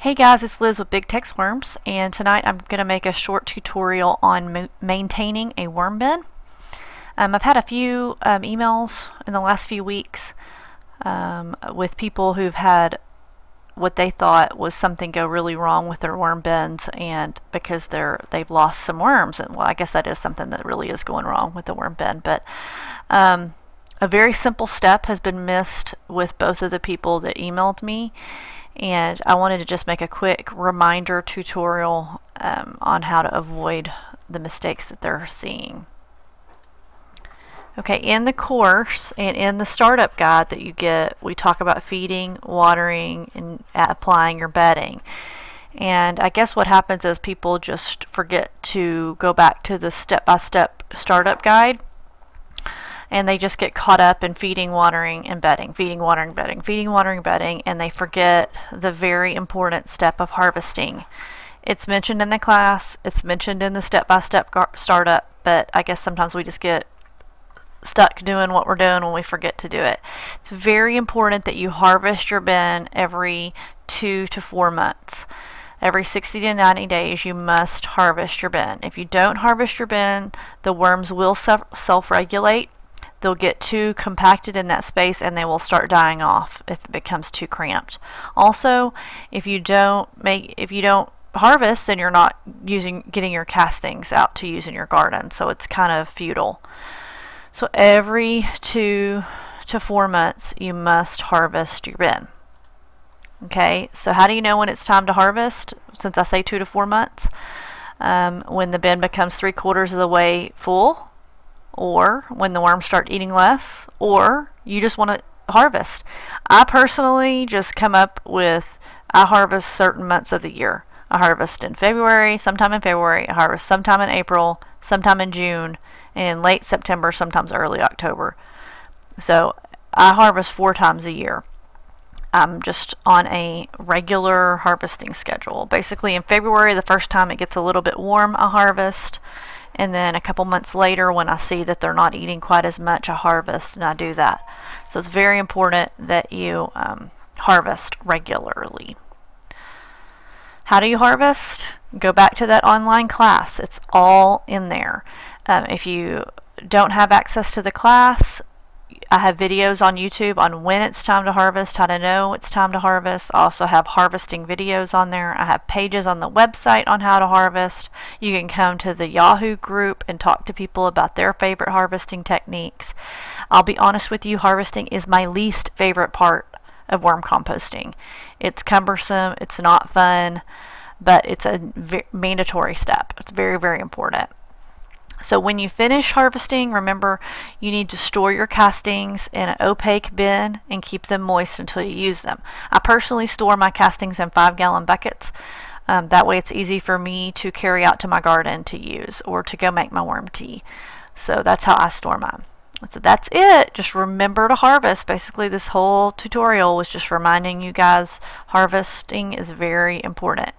Hey guys, it's Liz with Big Tex Worms, and tonight I'm going to make a short tutorial on maintaining a worm bin. I've had a few emails in the last few weeks with people who've had what they thought was something go really wrong with their worm bins, and because they've lost some worms. And well, I guess that is something that really is going wrong with the worm bin. But a very simple step has been missed with both of the people that emailed me. And I wanted to just make a quick reminder tutorial on how to avoid the mistakes that they're seeing. Okay, in the course and in the startup guide that you get, we talk about feeding, watering, and applying your bedding. And I guess what happens is people just forget to go back to the step-by-step startup guide, and they just get caught up in feeding, watering, and bedding, feeding, watering, bedding, feeding, watering, bedding, and they forget the very important step of harvesting. It's mentioned in the class, it's mentioned in the step-by-step startup, but I guess sometimes we just get stuck doing what we're doing when we forget to do it. It's very important that you harvest your bin every 2 to 4 months. Every 60 to 90 days you must harvest your bin. If you don't harvest your bin, the worms will self-regulate. They'll get too compacted in that space and they will start dying off if it becomes too cramped. Also, if you don't harvest, then you're not getting your castings out to use in your garden, so it's kind of futile. So every 2 to 4 months you must harvest your bin. Okay, so how do you know when it's time to harvest? Since I say 2 to 4 months, when the bin becomes 3/4 of the way full, or when the worms start eating less, or you just want to harvest. I personally just come up with, I harvest certain months of the year. I harvest in February, sometime in February, I harvest sometime in April, sometime in June, and in late September, sometimes early October. So I harvest 4 times a year. I'm just on a regular harvesting schedule. Basically in February, the first time it gets a little bit warm, I harvest. And then a couple months later, when I see that they're not eating quite as much, I harvest, and I do that. So it's very important that you harvest regularly. How do you harvest? Go back to that online class. It's all in there. If you don't have access to the class, I have videos on YouTube on when it's time to harvest, how to know it's time to harvest. I also have harvesting videos on there. I have pages on the website on how to harvest. You can come to the Yahoo group and talk to people about their favorite harvesting techniques. I'll be honest with you, harvesting is my least favorite part of worm composting. It's cumbersome, it's not fun, but it's a mandatory step. It's very, very important. So when you finish harvesting, remember you need to store your castings in an opaque bin and keep them moist until you use them. I personally store my castings in 5-gallon buckets. That way it's easy for me to carry out to my garden to use or to go make my worm tea. So that's how I store mine. So that's it. Just remember to harvest. Basically this whole tutorial was just reminding you guys harvesting is very important.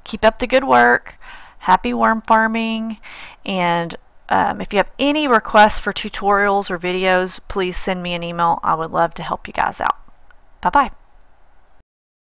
Keep up the good work. Happy worm farming, and if you have any requests for tutorials or videos, please send me an email. I would love to help you guys out. Bye-bye.